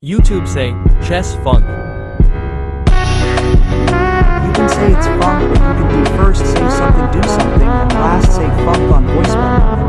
YouTube say, chess funk. You can say it's funk, but you can do first say something, do something, and last say funk on voice memo.